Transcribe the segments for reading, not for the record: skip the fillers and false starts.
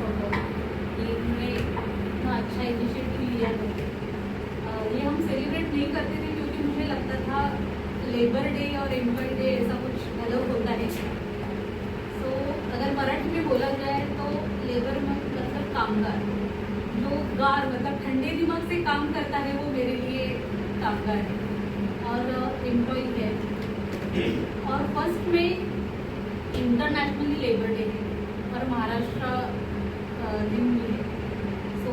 Sort of कि इन्होंने इतना अच्छा इनिशिएटिव लिया है। ये हम सेलिब्रेट नहीं करते थे क्योंकि मुझे लगता था लेबर डे और एम्प्लॉय डे ऐसा कुछ अलग होता है। सो अगर मराठी में बोला जाए तो लेबर मतलब कामगार, जो गार मतलब ठंडे दिमाग से काम करता है वो मेरे लिए कामगार है, और एम्प्लॉय है। और फर्स्ट में इंटरनेशनली लेबर डे है और महाराष्ट्र दिन भी है। So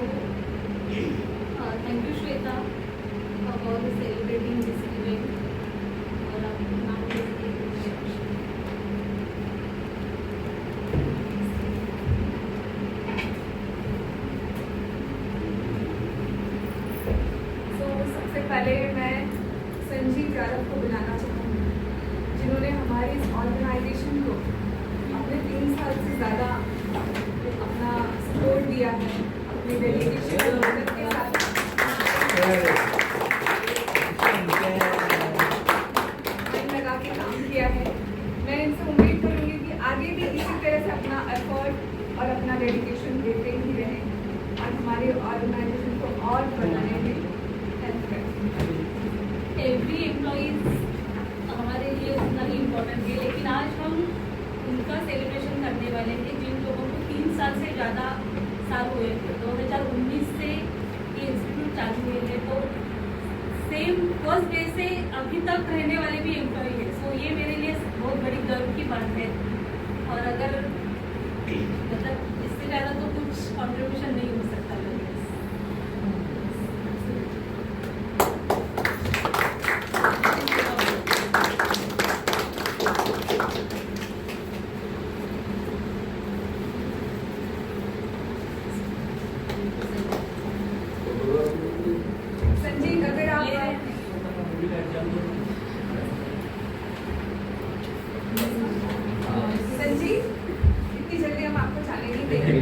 thank you Shweta for celebrating this event. और सबसे पहले मैं संजीव यादव को बुलाना चाहूँगी, जिन्होंने हमारी इस ऑर्गेनाइजेशन को अपने 3 साल से ज़्यादा अपना सपोर्ट दिया है, अपने डेलीगेशन के साथ टाइम लगा के काम किया है। मैं इनसे उम्मीद करूँगी कि आगे भी इसी तरह से अपना एफर्ट और अपना डेडिकेशन देते ही रहें और हमारे ऑर्गेनाइजेशन को और बनाने में हेल्प करें। एवरी एम्प्लॉइज हमारे लिए उतना ही इम्पोर्टेंट है, लेकिन आज हम उनका सेलिब्रेशन करने वाले हैं जिन लोगों को 3 साल से ज़्यादा साल हुए थे। 2019 से ये इंस्टीट्यूट चालू हुए हैं, तो सेम फर्स्ट डे से अभी तक रहने वाले भी एम्प्लॉय हैं। सो ये मेरे लिए बहुत बड़ी गर्व की बात है, और अगर मतलब इससे ज़्यादा तो कुछ कॉन्ट्रीब्यूशन नहीं हो सकता मेरे। संजीव अगर आप संजीव इतनी जल्दी हम आपको जाने नहीं देंगे।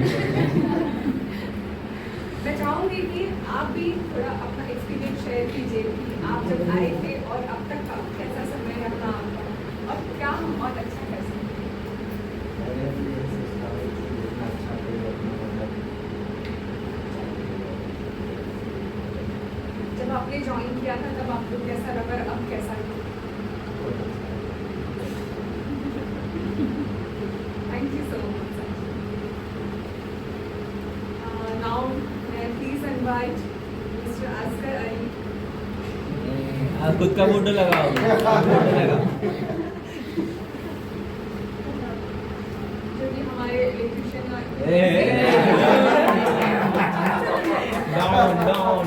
मैं चाहूँगी कि आप भी थोड़ा अपना एक्सपीरियंस शेयर कीजिए कि आप जब आए थे और अब तक का कैसा समय रहा आपका और क्या हम और अच्छा कर सकते हैं। जब आपने ज्वाइन किया था तब आपको कैसा लगा और अब कैसा लगा? Thank you so much. Now, may I please invite Mr. Asghar Ali. आप खुद का फोटो लगाओ, जो कि हमारे इलेक्ट्रिशियन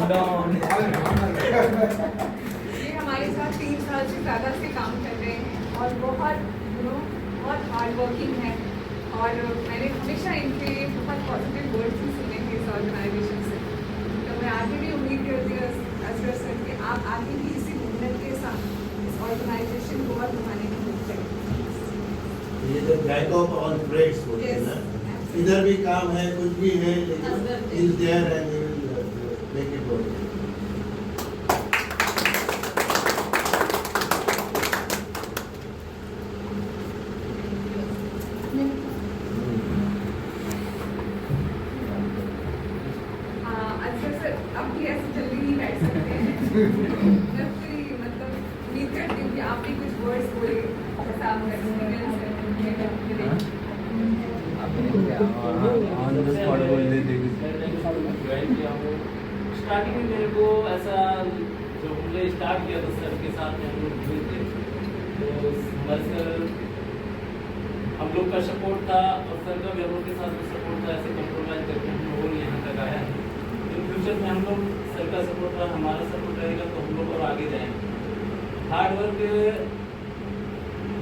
डाउन ये हमारे साथ 3 साल से ज़्यादा से काम कर रहे हैं और बहुत बहुत हार्ड वर्किंग है। और मैंने हमेशा इनके बहुत पॉजिटिव वर्ड्स ही सुने हैं इस ऑर्गेनाइजेशन से। तो मैं आगे भी उम्मीद करती हूँ असगर सर कि आप आगे भी इसी मेहनत के साथ इस ऑर्गेनाइजेशन को और बढ़ाने की कोशिश करें। ये जो बैक ऑफ ऑल ट्रेड्स होते हैं ना, इधर भी काम है, कुछ भी है, लेकिन is there and you will make it work. Asgar sir अब भी ऐसे जल्दी नहीं बैठ सकते हैं। मैं पूरी मतलब उम्मीद करती हूँ कि आप भी कुछ वर्ड्स बोले जैसा आपका एक्सपीरियंस है। ऑन द स्पॉट बोल देते ज्वाइन किया हूँ। स्टार्टिंग में मेरे को ऐसा जो हमने स्टार्ट किया था सर के साथ में हम लोग हुए थे, तो हमारे सर हम लोग का सपोर्ट था और सर का भी हम लोग के साथ में सपोर्ट था। ऐसे कंप्रोमाइज करके हम लोग यहाँ तक आया है। इन फ्यूचर में हम लोग सर का सपोर्ट रहा, हमारा सपोर्ट रहेगा तो हम लोग और आगे जाएंगे। हार्ड वर्क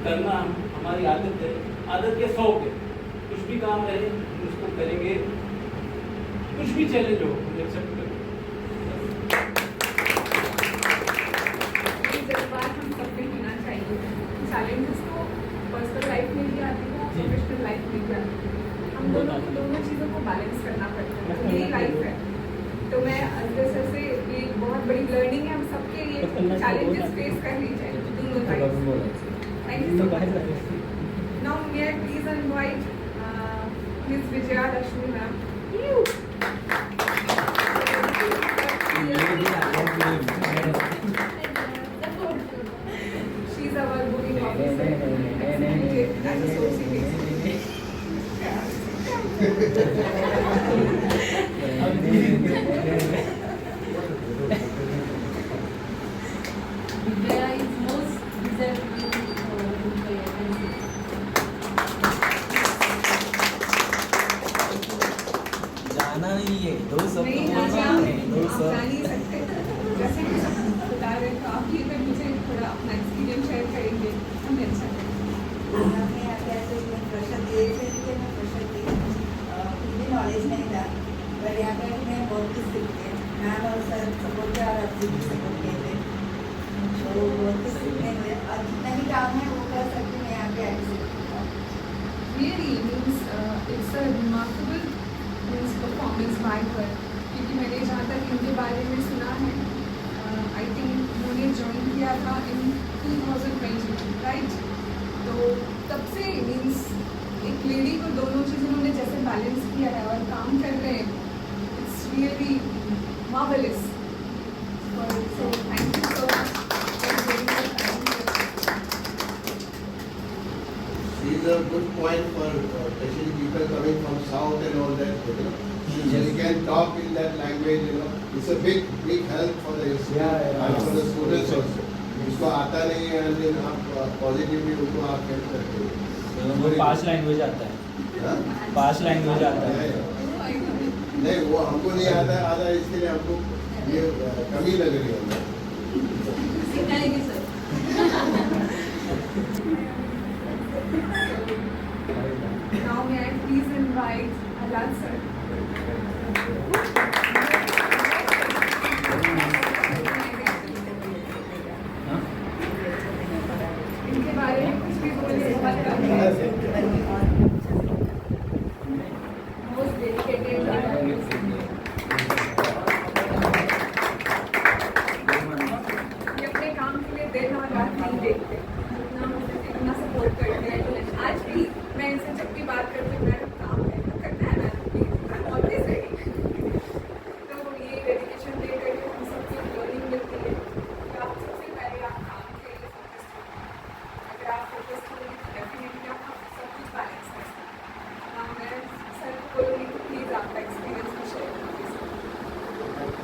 करना हमारी आदत है, आदत के शौक है। कुछ भी काम रहे हम उसको करेंगे, कुछ भी चैलेंज हो हम एक्सेप्ट करेंगे। ये जज्बात हम सब में होना चाहिए। चैलेंजेस तो पर्सनल लाइफ में भी आती है, प्रोफेशनल लाइफ में भी आती है। हम दोनों चीज़ों को बैलेंस करना पड़ता है। यही लाइफ है। तो मैं असगर सर से ये बहुत बड़ी लर्निंग है हम सबके लिए। चैलेंजेस फेस करनी चाहिए दोनों side. Thank you so much. Now may I please invite miss Vijaya Lakshmi ma'am. आना नहीं है, दो शब्द नहीं बोलना आना, है, दो आप जा नहीं शब्द। सकते। जैसे कि सब बता रहे हैं, तो आप भी अगर मुझे थोड़ा अपना एक्सपीरियंस शेयर करेंगे हमें अच्छा लगेगा। हमें आगे ऐसे मैं प्रेशर दिए थे कि मैं प्रेशर दी कुछ भी नॉलेज नहीं था, पर यहाँ पे मैं बहुत कुछ सीखते हैं। मैम और सर सपोर्ट किया और अभी भी सपोर्ट किए थे, तो बहुत कुछ सीखने में और जितना भी काम है वो कर सकती हूँ यहाँ पे आके सीखूँगा। Really means it's a remarkable means performance by her, क्योंकि मैंने जहाँ तक इनके बारे में सुना है, आई थिंक उन्होंने ज्वाइन किया था इन 2020, राइट? तो तब से मीन्स एक लेडी को दोनों चीज़ उन्होंने जैसे बैलेंस किया है और काम कर रहे हैं, it's really marvellous. So thank you so much. These are good point for especially people coming from south and all that. So they can talk in that language. It's a big help for the and for the students also. जिसको आता नहीं है लेकिन आप positively उनको आप help करते हो। उनको 5 लैंग्वेज आता है, हाँ? 5 लैंग्वेज आता है। नहीं वो हमको नहीं आता इसके लिए हमको ये कमी लग रही है हमें। सिखाएंगे sir. Now may I please invite Alad sir. हाँ? इनके बारे में कुछ भी बोलिए, बहुत कम है। मोस्ट डेडिकेटेड ये अपने काम के लिए दिन और रात नहीं देखते, इतना सपोर्ट करते हैं। आज भी मैं इनसे जब भी बात करती हूँ, मैडम काम है करना है मैडम, ऑलवेज रेडी। तो ये डेडिकेशन दे करके हम सबको लर्निंग मिलती है कि आप सबसे पहले आप काम के लिए फोकस्ड हो। अगर आप फोकस्ड होंगे तो डेफिनेटली आप सब कुछ बैलेंस कर सकते हैं। मैं सर को बोलूँगी तो प्लीज़ आपका एक्सपीरियंस भी शेयर कीजिए।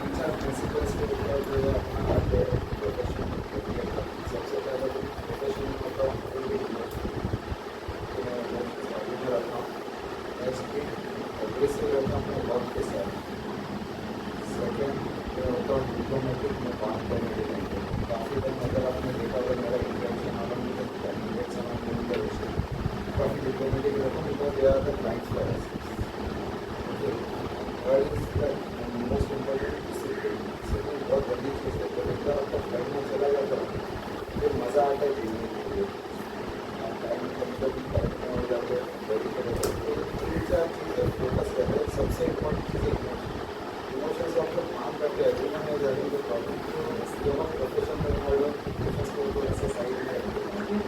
अच्छा प्रिंसिपल्स के ऊपर जो है अपना प्रोफेशन सबसे पहले तो प्रोफेशन होता है रखा हूँ एग्रेसिव रहता हूँ वर्क के साथ। सेकेंड मैं होता हूँ डिप्लोमेटिक में बात करने के लिए। काफ़ी टाइम अगर आपने देखा तो मेरा इंटेंशन अलग काफ़ी डिप्लोमेटिक रहता हूँ because they are the clients for us. Most important discipline बहुत बड़ी चीज़ है। जब एक बार आपका फ्लाइट में चला जाता है फिर मज़ा आता है जीने के लिए। टाइम कभी कभी फ्लाइट में हो जाते हैं बड़ी तरह से तीन चार चीज़ें फोकस करते हैं। सबसे इम्पोर्टेंट चीज़ इमोशन से हम लोग काम करते हैं जीवन में जाने के प्रॉब्लम जब हम प्रोफेशन में हमारे इमोशंस को ऐसे साइड में रखते हैं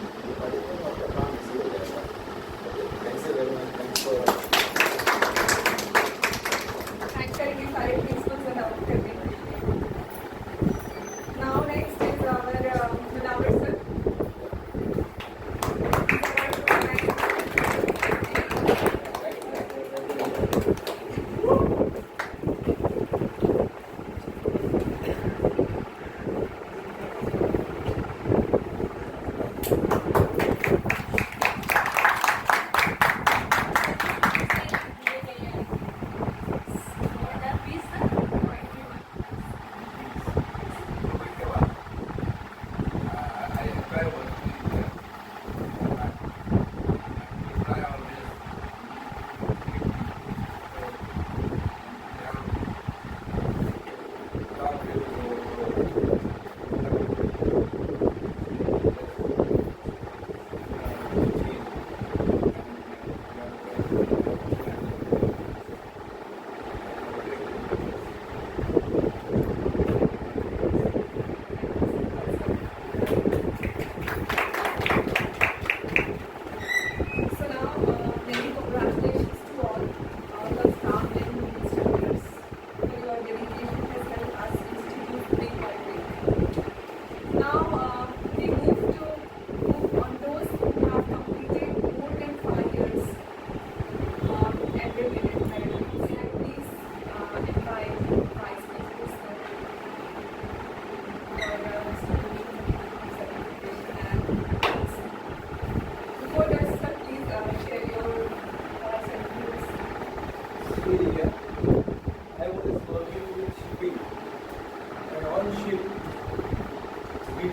आपका काम इसी हो जाएगा। Thanks very much. Thanks for thank करेंगे सारे प्रिंसिपल्स अलाउड करने के लिए। Now next is our Munawar sir.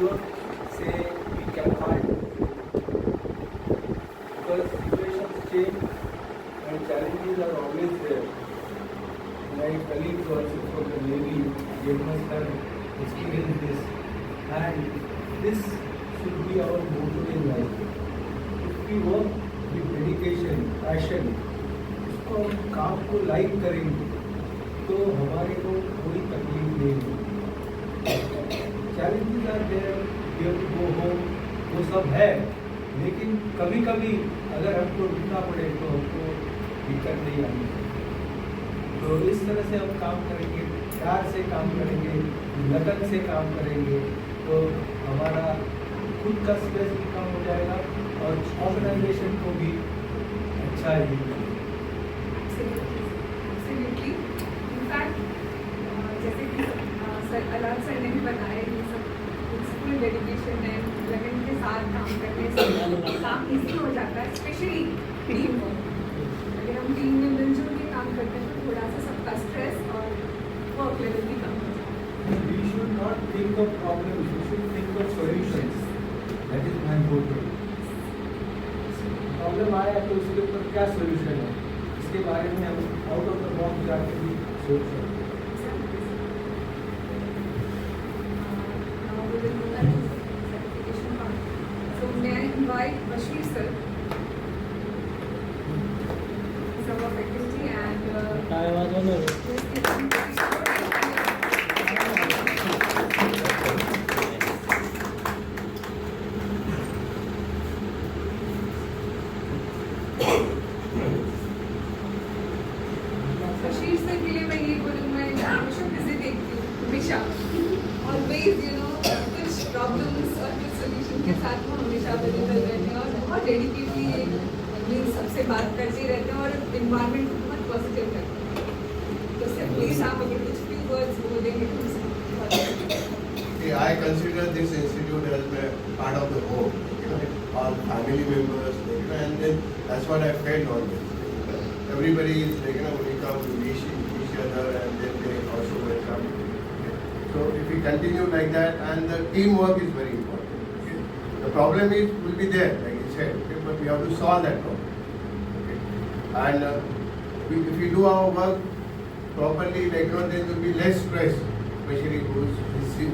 sure say we can find. Because situations change and challenges are always there. My colleagues also from the Navy, they must have experienced this. And this should be our motto in life. If we work with dedication, passion, इसको हम काम को like करेंगे तो हमारे को कोई तकलीफ नहीं होगी. Challenges are there, we have to go home, वो सब है. लेकिन कभी कभी अगर हमको रुकना पड़े तो हमको दिक्कत नहीं आनी. तो इस तरह से हम काम करेंगे, प्यार से काम करेंगे, लगन से काम करेंगे तो हमारा खुद का स्ट्रेस भी कम हो जाएगा और ऑर्गेनाइजेशन को भी अच्छा ही. Absolutely. In fact, जैसे कि सर अलान सर ने भी बताया ये सब फुल डेडिकेशन है, लगन के साथ काम करने से काम इजी हो जाता है, स्पेशली टीम वर्क. अगर हम टीम में मिलजुल के काम करते हैं तो थोड़ा सा सबका स्ट्रेस और वर्क लेवल भी कम हो जाता है. We should not think of problems, we should think of solutions. That is my motto. Problem आया तो उसके ऊपर क्या सोल्यूशन है, इसके बारे में हम आउट ऑफ द बॉक्स जाके भी सोच सकते हैं. Now we will move on to certification part. So may I invite Bashir sir, some of faculty and Bashir sir के लिए मैं ये बोलूँ, मैं हमेशा बिजी देखती हूँ, हमेशा ऑलवेज कुछ प्रॉब्लम्स और कुछ सोल्यूशन के साथ वो हमेशा अवेलेबल रहते हैं और बहुत डेडिकेटली मीन्स सबसे बात करते रहते हैं और इन्वायरमेंट को बहुत पॉजिटिव करते हैं. तो सर प्लीज आप अगर कुछ फ्यू वर्ड्स बोलेंगे तो उससे बहुत See, I consider this institute as a part of the home, all family members, and then that's what I felt always. Everybody is when you come to each other, and then they also welcome. So if we continue like that, and the teamwork is very important. The problem will be there, like you said, but we have to solve that problem. And if we do our work properly, then there will be less stress, especially who's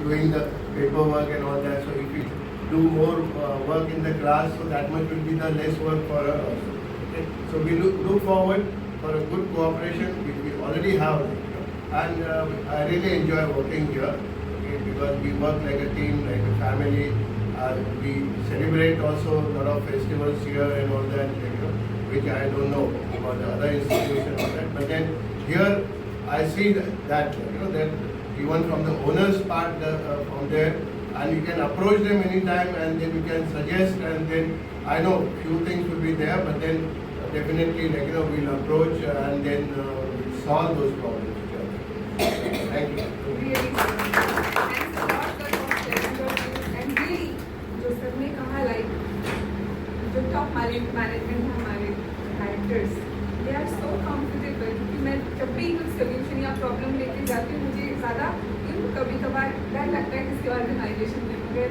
doing the paperwork and all that. So if we do more work in the class, so that much will be the less work for us also. Okay? So we look forward for a good cooperation, which we already have. And I really enjoy working here, okay, because we work like a team, like a family. We celebrate also a lot of festivals here and all that, which I don't know about the other institutions or that. But then here I see that even from the owner's part from there, and you can approach them anytime, and then you can suggest, and then I know few things will be there, but then definitely we'll approach and then we'll solve those problems. Thank you. really thanks a lot for sharing your views. And really जो sir ने कहा like जो top management है हमारे directors, they are so comfortable कि मैं जब भी कुछ solution या problem लेके जाती हूँ, मुझे ज़्यादा कभी कभार डर लगता है किसी ऑर्गेनाइजेशन में, मगर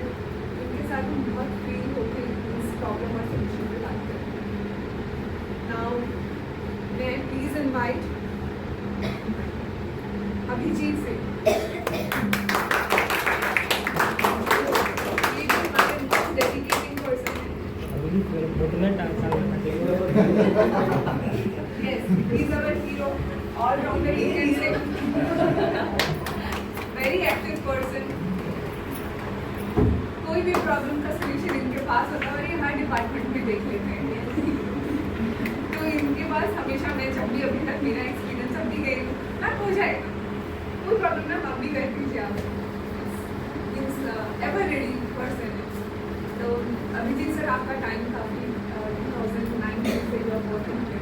उनके साथ हम बहुत फ्री होकर इस प्रॉब्लम और सोल्यूशन पे बात करते हैं. Now may I please invite Abhijeet से. ये भी हमारे बहुत डेडिकेटिंग पर्सन है. Yes, he is our hero, all rounder you can say. Very active person. कोई भी प्रॉब्लम का सोल्यूशन इनके पास होता है और ये हर डिपार्टमेंट में देख लेते हैं. तो इनके पास हमेशा मैं जब भी अभी तक मेरा एक्सपीरियंस अब भी गई हूँ ना, हो जाएगा कोई प्रॉब्लम ना, आप भी कर दीजिए. आप मीन्स एवर रेडी पर्सन. तो अभिजीत सर आपका टाइम काफ़ी 2009 से जो वर्किंग है,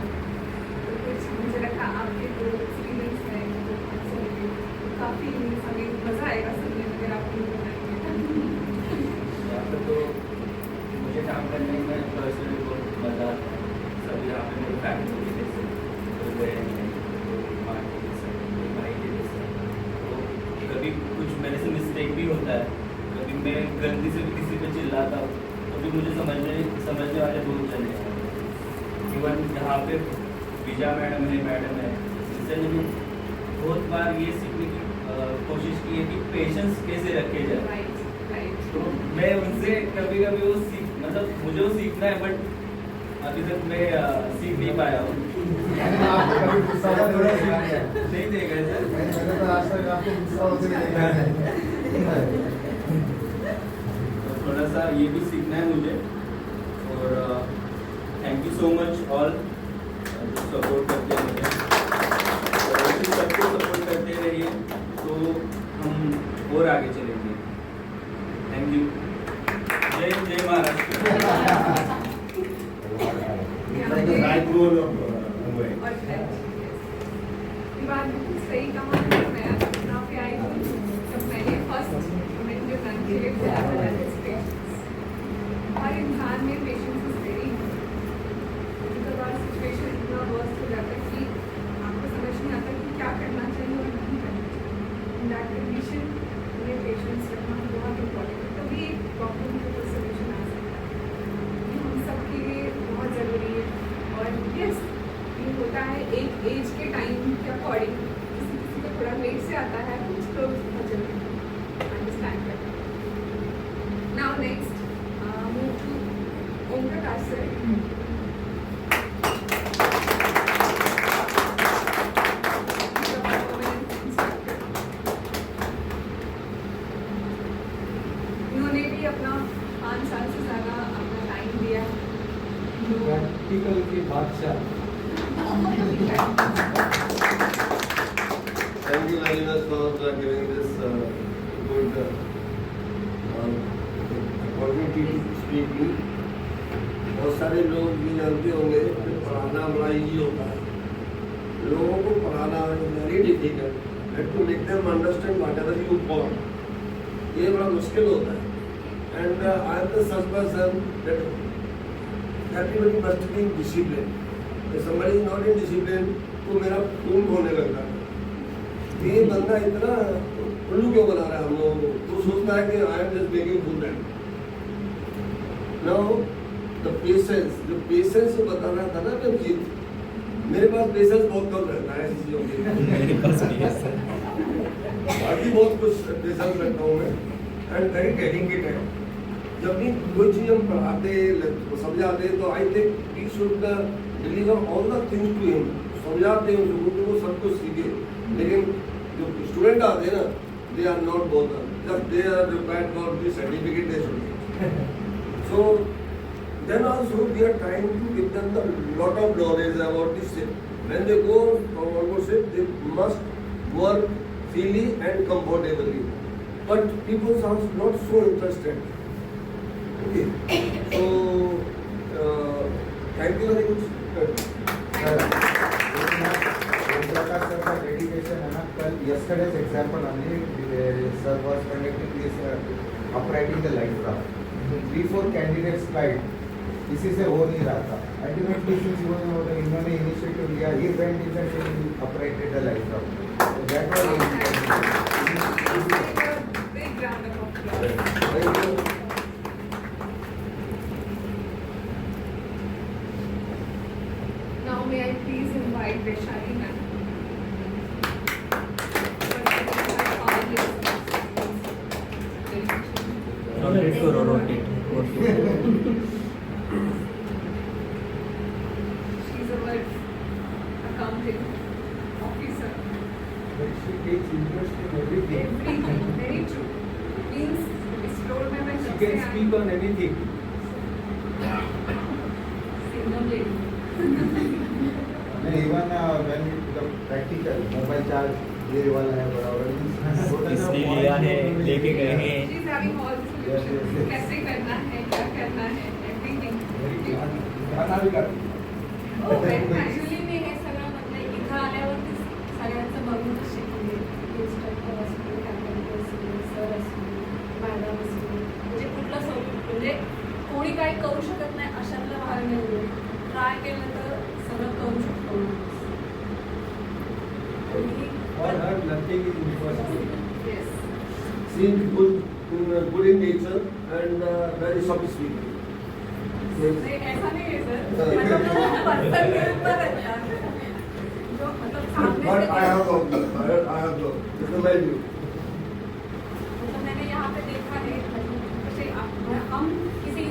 तो कुछ मुझे लगता है आपके जो एक्सपीरियंस है काफ़ी हमें मज़ा आएगा सुनने में अगर आप बताएंगे. यहाँ पे तो मुझे काम करने में पर्सनली बहुत मज़ा आता है. सभी यहाँ पे मेरी फैमिली जैसे हो गए हैं, तो कभी कुछ मेरे से मिस्टेक भी होता है, कभी मैं गलती से भी किसी पे चिल्लाता हूँ तो भी मुझे समझने वाले लोग चले जाते। इवन यहाँ पे विजया मैडम है, इससे मैंने बहुत बार ये सीखने की कोशिश की है कि पेशेंस कैसे रखे जाए। Right right. तो मैं उनसे कभी कभी वो मतलब मुझे वो सीखना है, बट अभी तक मैं सीख नहीं पाया हूँ। आपको कभी गुस्सा होते हुए देखा है? नहीं देखा है सर। मैंने तो आज तक आपको गुस्सा होते हुए देखा है। तो थोड़ा सा ये भी सीखना है मुझे। और thank you so much all जो सपोर्ट करते हैं मुझे, और ऐसे सबको सपोर्ट करते रहिए तो हम और आगे चलेंगे। Thank you. जय Maharashtra. Right goal of Mumbai. और ये बात बिल्कुल सही कहा। मैं यहाँ पे आई हूँ जब मैंने फर्स्ट मैंने जो रन के लिए बोला था that is patience। हर इंसान में पेशेंस इज वेरी कभी कभार सिचुएशन इतना वर्स्ट हो जाता है कि आपको समझ नहीं आता कि क्या करना चाहिए और नहीं करना चाहिए। इन दैट कंडीशन में पेशेंस रखना बहुत इम्पोर्टेंट है, तभी एक प्रॉब्लम के ऊपर सोल्यूशन आ सकता है। ये हम सब के लिए बहुत ज़रूरी है। और यस, ये होता है एक एज के टाइम के अकॉर्डिंग, किसी किसी को थोड़ा लेट से आता है, कुछ लोग बहुत जल्दी अंडरस्टैंड करते हैं। Now next move to Om Prakash sir. इन्होंने भी अपना 5 साल से ज़्यादा अपना टाइम दिया है। प्रैक्टिकल की बादशाह। Thank you very much for giving this good opportunity to speak. बहुत सारे लोग भी जानते होंगे कि पढ़ाना बड़ा इजी होता है। लोगों को पढ़ाना very difficult, have to make them understand whatever you taught. ये बड़ा मुश्किल होता है। And I am the such person that everybody must be in discipline. If somebody is not in discipline, तो मेरा खून होने लगता है। ये बंदा इतना उल्लू क्यों बना रहा है हम लोगों को? तो सोचता है कि I am just making fool them. Now the patience, जो patience से बता रहा था ना मैं जीत, मेरे पास patience बहुत कम रहता है ऐसी चीजों के लिए। मेरे पास भी है सर। बाकी बहुत कुछ patience रखता हूँ मैं, and very dedicated है। जब भी कोई चीज़ हम पढ़ाते समझाते तो I think we should deliver all the things to him. समझाते हैं उसको वो सब कुछ सीखे, लेकिन जो स्टूडेंट आते हैं ना, they are not bother, just they are required for the certificate they should. So then also we are trying to give them the lot of knowledge about this ship. When they go on ship they must work freely and comfortably, but people are not so interested. Okay, so thank you very much. Prakash sir का dedication है ना, कल yesterday's example हमने sir was conducting this uprighting the life draft, 3-4 candidates flight किसी से हो नहीं रहा था। अल्टीमेटली सिंस इन्होंने इनिशिएटिव लिया, he went in the uprighted the life draft. That was Big round of applause. Thank you. Now may I please invite Vaishali ma'am. Rotate करो, rotate. She's our accounting officer. she takes interest in everything. Everything, very true. Means इस floor में मैं She जब can से speak on anything. Singham lady. Even when the practical mobile charge ये वाला है बराबर इसने लिया है, लेके गए हैं। She's having all the Yes, yes, solutions. yes. कैसे करना है, क्या करना है, everything. गाना भी करती Oh, very nice. ऍक्च्युली मी हे सगळं म्हटलं इथं आल्यावरती सगळ्यांचं बघूनच शिकले. इन्स्ट्रक्टर असतील, फॅकल्टी असतील, सर असतील, मॅडम असतील, म्हणजे कुठलं म्हणजे कोणी काही करू शकत नाही अशातला भाग नाही. ट्राय केलं तर सगळं करू शकतो माणूस. और हर लड़के की university Yes. See, good in nature and very soft speaking. नहीं ऐसा नहीं है सर मतलब वो पर्सन के ऊपर रहता है जो मतलब सामने But से I have recommend you. मतलब मैंने यहाँ पे देखा है जैसे हम किसी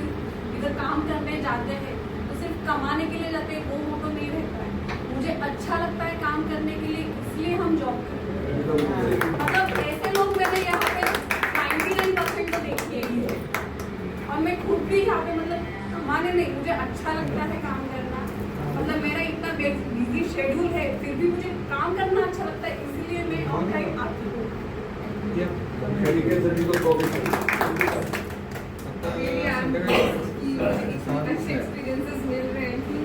इधर काम करने जाते हैं तो सिर्फ कमाने के लिए जाते हैं वो मोटो नहीं रहता है मुझे अच्छा लगता है काम करने के लिए इसलिए हम जॉब करते हैं मतलब ऐसे लोग मैंने यहाँ पे 99% तो देखे ही है और मैं खुद भी यहाँ पे मतलब कमाने नहीं मुझे अच्छा लगता है काम करना मतलब मेरा इतना बिजी शेड्यूल है फिर भी मुझे काम करना अच्छा लगता है इसीलिए मैं ऑन टाइम आती हूँ Really, I'm blessed कि मुझे इतने अच्छे experiences मिल रहे हैं कि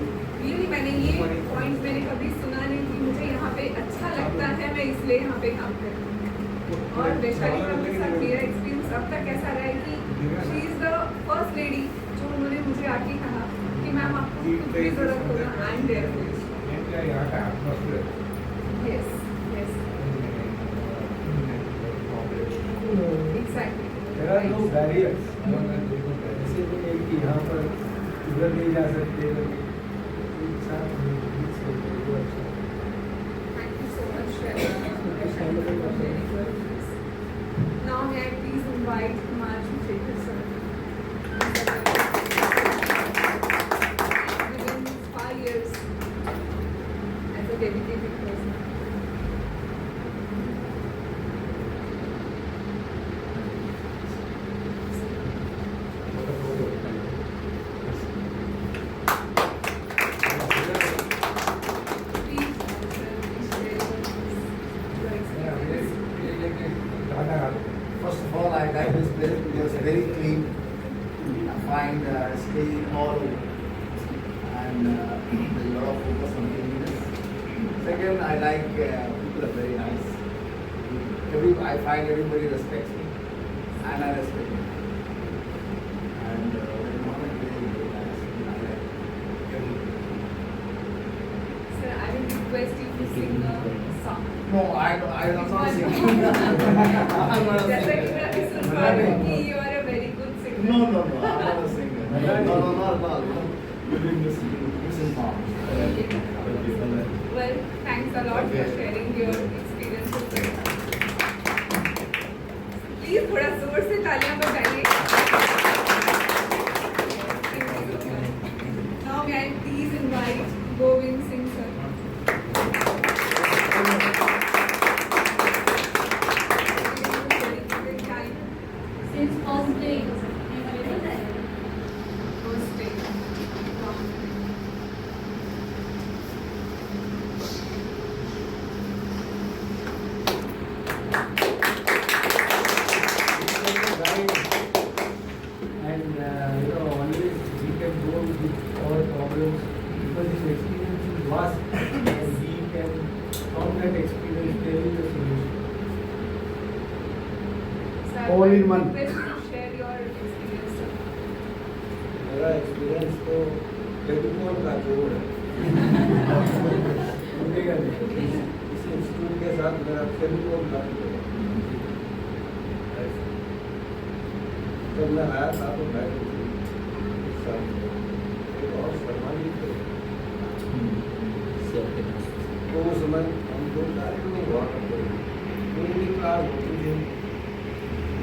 really मैंने ये point मैंने कभी सुना नहीं कि मुझे यहाँ पे अच्छा लगता है मैं इसलिए यहाँ पे काम करती हूँ और वैशाली मैम के साथ मेरा एक्सपीरियंस अब तक ऐसा रहा है कि she is the first lady जो उन्होंने मुझे आके कहा कि मैम आपको कुछ भी ज़रूरत होगा I am there for you yes yes exactly There are no barriers. ऐसे तो नहीं कि यहाँ पर इधर नहीं जा सकते इधर नहीं। एक साथ मिल सकते हैं, वो अच्छा है। Thank you so much, Vaishali, for sharing your views. Now may I please invite Himanshu Shekhar sir. Within 5 years as a dedicated person. Please, sir, please share your views, your experience. First of all, I like this place because it's very clean. I find staying all over. And there's a lot of focus on cleanliness. Second, I like people are very nice. I find everybody respects me and I respect them. And the environment is very nice. I like everybody. Sir, I will request you to sing a song. No, I'm not singing. I'm not a जैसा कि singer. मैं अभी सुन पा रही हूँ कि you are a very good singer. No, I'm not a singer. No. You've been misinformed. Well, thanks a lot for sharing your experiences with us. Please थोड़ा जोर से तालियां बजाइए. Now may I please invite Govind Singh sir. Since first day First day. And always we can go with our problems because his experience is vast and he can from that experience tell you the solution. Sir, All in I one. request you to share your experience, sir. मेरा experience तो telephone का जोड़ है सुनेगा नहीं इस institute के साथ मेरा टेलीफोन का जोड़ है जब मैं आया था तो मैं एक और सम्मानित थे तो उस समय हम दो तारीख में हुआ करते थे उनकी क्लास होती थी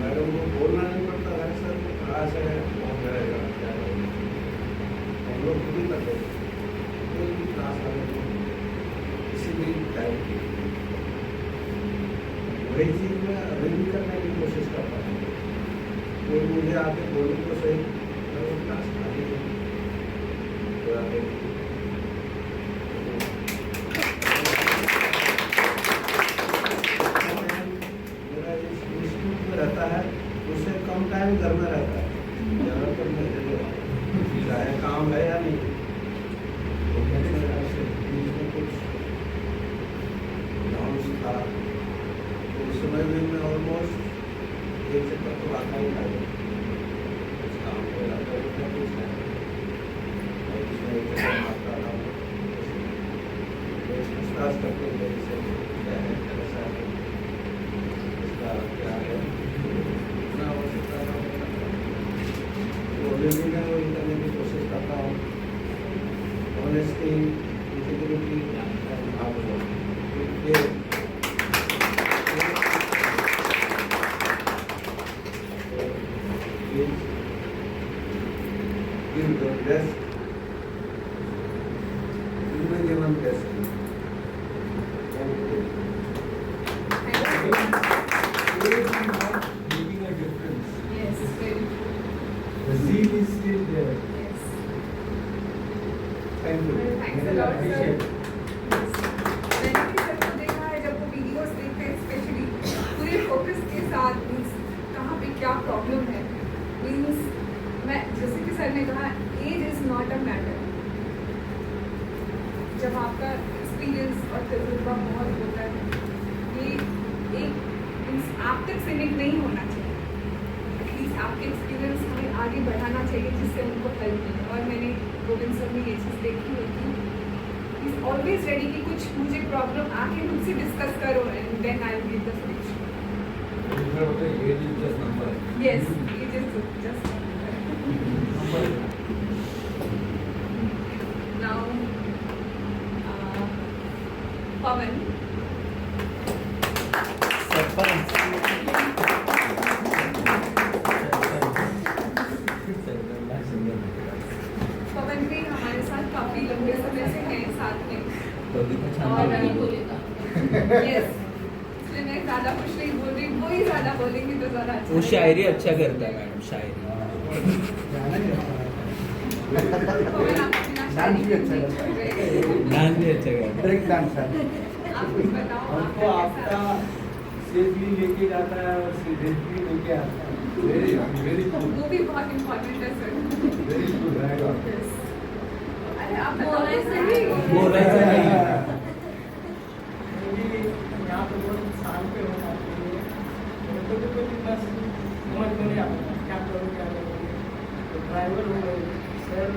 मैडम को बोलना नहीं पड़ता है सर क्लास है कौन रहेगा क्या रहेगा हम लोग खुद ही करते थे कोई भी क्लास आने को किसी भी टाइप की वही चीज़ मैं अभी भी करने की कोशिश करता हूँ कोई मुझे आके बोले तो सही मैं वो क्लास खाली है तो आके मेरा इस इंस्टीट्यूट में रहता है उससे कम टाइम घर में रहता है ज़्यादातर मैं चाहे काम है या नहीं तो मेरे ख्याल से बीच में कुछ डाउन्स था तो उस समय भी मैं ऑलमोस्ट एक चक्कर तो आता ही था कुछ काम हो जाता है कुछ नहीं और उसमें एक चक्कर आता था पूछताछ करते थे इसे क्या है कैसा है इसका क्या है इतना हो सकता honesty, integrity, and hard work. Please give the best, even best. Thank you. Making a difference. Yes, very true. The zeal is still there. Yes. Thank you. Thanks a lot, sir. मैंने भी sir को देखा है जब वो videos देखते हैं, specially पूरे फोकस के साथ मीन्स कहाँ पे क्या प्रॉब्लम है, मीन्स मैं जैसे कि सर ने कहा age is not a matter. जब आपका एक्सपीरियंस और तजुर्बा बहुत होता है, ये एक मीन्स आप तक सीमित नहीं होना चाहिए, एटलीस्ट आपके एक्सपीरियंस हमें आगे बढ़ाना चाहिए जिससे उनको हेल्प मिले। और मैंने गोविंद सर में ये चीज़ देखी है कि इज ऑलवेज रेडी कि कुछ मुझे प्रॉब्लम आके मुझसे डिस्कस करो and then I will give the solution. Age is just number. Yes, it is just now Pawan Pawan भी हमारे साथ काफी लंबे समय से हैं साथ में और नहीं बोलेगा। यस, इसलिए मैं ज्यादा कुछ नहीं बोल रही, वो ही ज्यादा बोलेंगे तो ज्यादा अच्छा वो लगेगा। शायरी अच्छा करता है मैडम, शायरी। पवन आप अपना डांस भी अच्छा शायरी करता है। कर रहे हैं। डांस भी अच्छा करता है। Break dancer. आप कुछ बताओ हमको आपका सेफली लेके जाता है और सेफली लेके आता है। वेरी वेरी गुड, वो भी बहुत इम्पोर्टेंट है सर। वेरी गुड रहेगा। Yes. अरे आप बोल रहे बताओ सही। बोल रहे सही। यहाँ पे बहुत साल पे हो जाते हैं, तो कुछ बस समझ में नहीं आता क्या करूँ क्या करूँ। तो ड्राइवर हो गए सर,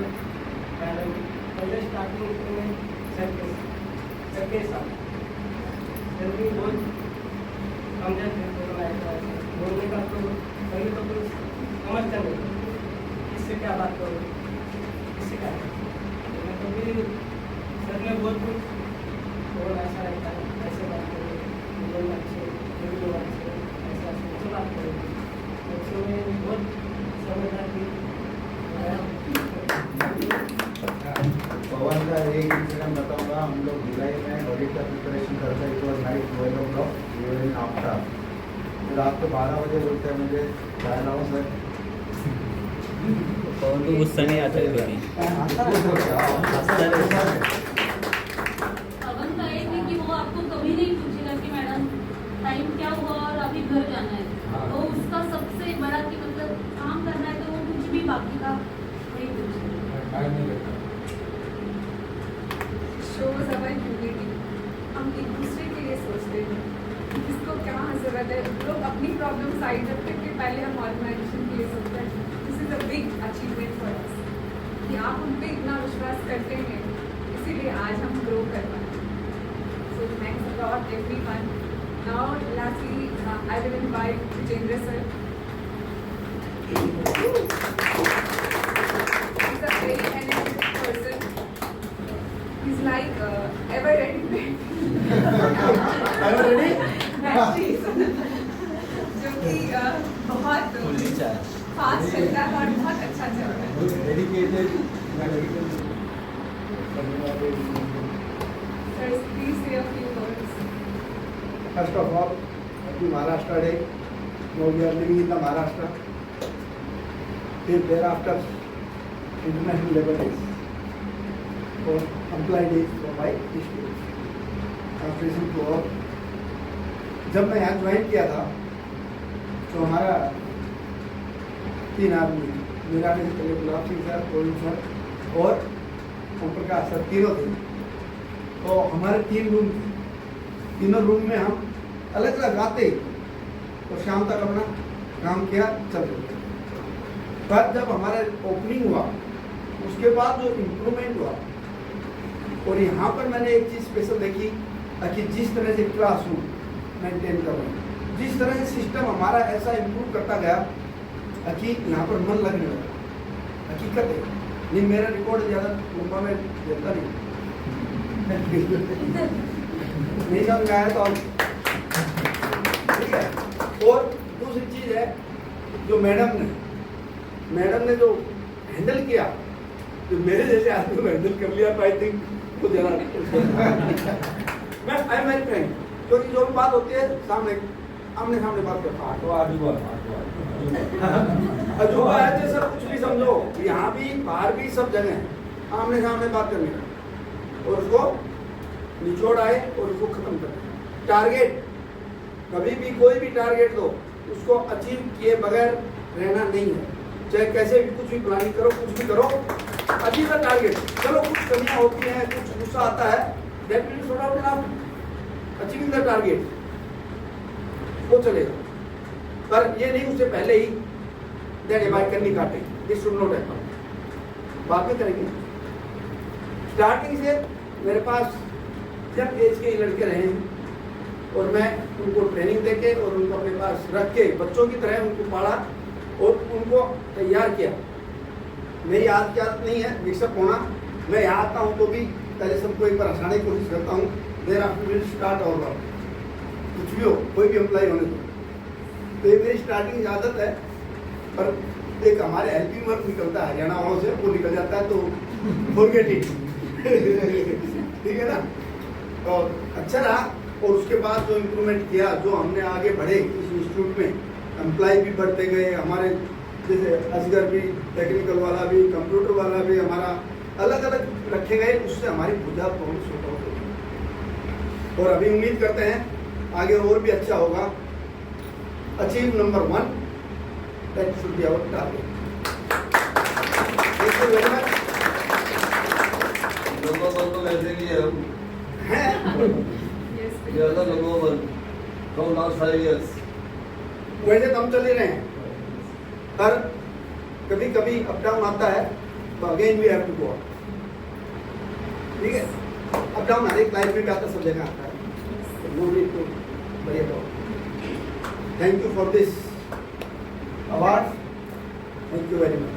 मैडम पहले स्टार्टिंग में सर के साथ सर भी बहुत समझा थे, बोलने का तो पहले तो कुछ समझता नहीं, इससे क्या बात करूँ, इससे क्या तो फिर सर ने बहुत कुछ और ऐसा रहता है, ऐसे बात करो, लोग अच्छे, लोग अच्छे, ऐसा ऐसे बात करो। बच्चों में बहुत समझदार थी। पवन का एक इंसिडेंट बताऊंगा। हम लोग जुलाई में ऑडिट का प्रिपरेशन करते हैं। It was night 12 o'clock in after. फिर रात को 12 बजे बोलते हैं मुझे चाय लाओ सर। पवन को गुस्सा नहीं आता है कभी। पवन का एक है कि वो आपको कभी नहीं पूछेगा कि मैडम टाइम क्या हुआ और अभी घर जाना है। तो उसका सबसे बड़ा कि मतलब काम करना है तो वो कुछ भी बाकी का नहीं पूछेगा। shows our unity. हम एक दूसरे के लिए सोचते हैं कि किसको क्या जरूरत है। लोग अपनी प्रॉब्लम साइड रखते हैं, पहले हम ऑर्गेनाइजेशन के लिए सोचते हैं। This is a big achievement for us कि आप उन पर इतना विश्वास करते हैं, इसीलिए आज हम ग्रो कर पाए। So thanks a lot everyone. Now lastly I will invite Jitendra sir. He's a very energetic person. He's like ever ready. Ever ready? जो कि बहुत फास्ट चलता है और बहुत अच्छा चलता है। Dedicated Sir, please say a few words. First of all, happy Maharashtra Day. Now we are living in the Maharashtra. Till thereafter, International Labour Days. For employee days for my district. Translation to all. जब मैं यहाँ join किया था तो हमारा 3 आदमी, मेरा से पहले गुलाब सिंह सर, गोविंद सर और ओम प्रकाश सर, तीनों थे। तो हमारे 3 रूम थे। तीनों रूम में हम अलग अलग आते और शाम तक अपना काम किया, चल रहे। पर जब हमारा ओपनिंग हुआ उसके बाद जो इम्प्रूवमेंट हुआ, और यहाँ पर मैंने एक चीज़ स्पेशल देखी कि जिस तरह से क्लासरूम मेंटेन कर रहे हैं, जिस तरह से सिस्टम हमारा ऐसा इम्प्रूव करता गया कि यहाँ पर मन लगने लगा। हकीकत है नहीं मेरा रिकॉर्ड ज़्यादा मुंबई में देता नहीं नहीं समझ आया तो ठीक है। और दूसरी चीज़ है जो मैडम ने जो हैंडल किया, जो मेरे जैसे आदमी को हैंडल कर लिया तो आई थिंक वो जरा मैं आई एम वेरी फ्रेंक, क्योंकि जो भी बात होती है आमने सामने बात करता तो अजूबा है तो सब कुछ भी समझो, यहाँ भी बाहर भी सब जगह आमने सामने बात करने का, और उसको निचोड़ आए और उसको खत्म कर। टारगेट कभी भी कोई भी टारगेट दो उसको अचीव किए बगैर रहना नहीं है, चाहे कैसे भी कुछ भी प्लानिंग करो, कुछ भी करो, अचीव द टारगेट। चलो कुछ कमियां होती हैं, कुछ गुस्सा आता है, that will sort out in after achieving the target, वो चलेगा। पर ये नहीं उससे पहले ही दैट भाई करनी काटे, दिस शुड नॉट हैपन, बाद में करेंगे। स्टार्टिंग से मेरे पास जब एज के लड़के रहे हैं और मैं उनको ट्रेनिंग देके और उनको अपने पास रख के बच्चों की तरह उनको पाला और उनको तैयार किया। मेरी आदत की आदत नहीं है मिक्सअप होना, मैं यहाँ आता हूँ तो भी पहले सबको एक बार हंसाने की कोशिश करता हूँ, देर आफ्टर विल स्टार्ट और वर्क, कुछ भी हो, कोई भी एम्प्लॉय होने दो। तो ये मेरी स्टार्टिंग की आदत है, पर एक हमारे हेल्पिंग वर्क निकलता है हरियाणा वालों से, वो निकल जाता है तो फॉरगेट इट ठीक है ना। और अच्छा रहा, और उसके बाद जो इम्प्रूवमेंट किया, जो हमने आगे बढ़े इस इंस्टीट्यूट में, एम्प्लॉय भी बढ़ते गए हमारे, जैसे असगर भी, टेक्निकल वाला भी, कंप्यूटर वाला भी हमारा अलग अलग रखे गए, उससे हमारी बुझा बहुत छोटा हो गई। और अभी उम्मीद करते हैं आगे और भी अच्छा होगा। Achieve number 1, that should be our target. Thank you very much. लोगों को वैसे भी है हम Yes, We are the number one from last 5 years. वैसे तो हम चल ही रहे हैं, पर कभी कभी अप डाउन आता है तो again we have to go. ठीक है, अप डाउन हर एक लाइफ में भी आता है, सब जगह आता है, no need to worry about. Thank you for this award, thank you very much.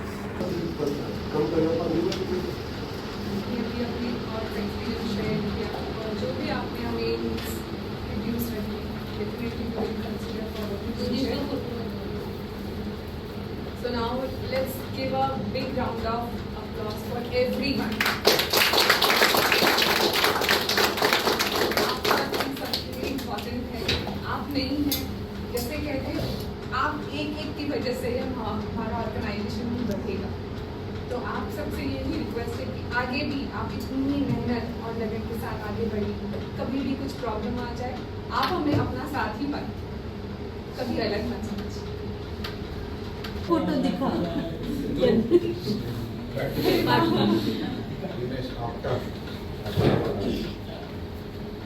ये भी अपनी और एक्सपीरियंस शेयर किया, और जो भी आपने हमें इंट्रोड्यूस रखी, definitely we will consider for the future. So now let's give a big round of applause for everyone. आपका सबसे इम्पोर्टेंट है, आप नहीं हैं, जैसे कहते हैं आप एक की वजह से हमारा ऑर्गेनाइजेशन भी बढ़ेगा। तो आप सबसे यही रिक्वेस्ट है कि आगे भी आप इतनी मेहनत और लगन के साथ आगे बढ़िए। कभी भी कुछ प्रॉब्लम आ जाए, आप हमें अपना साथ ही पाए, कभी अलग मत समझिए। फोटो दिखा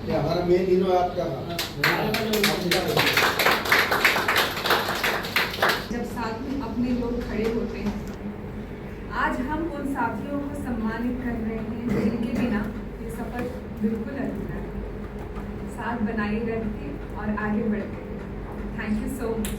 ये हमारा मेन हीरो है आपका। जब साथ में अपने लोग खड़े होते हैं, आज हम उन साथियों को सम्मानित कर रहे हैं जिनके बिना ये सफर बिल्कुल अधूरा है। साथ बनाए रखिए और आगे बढ़ते हैं। Thank you so much.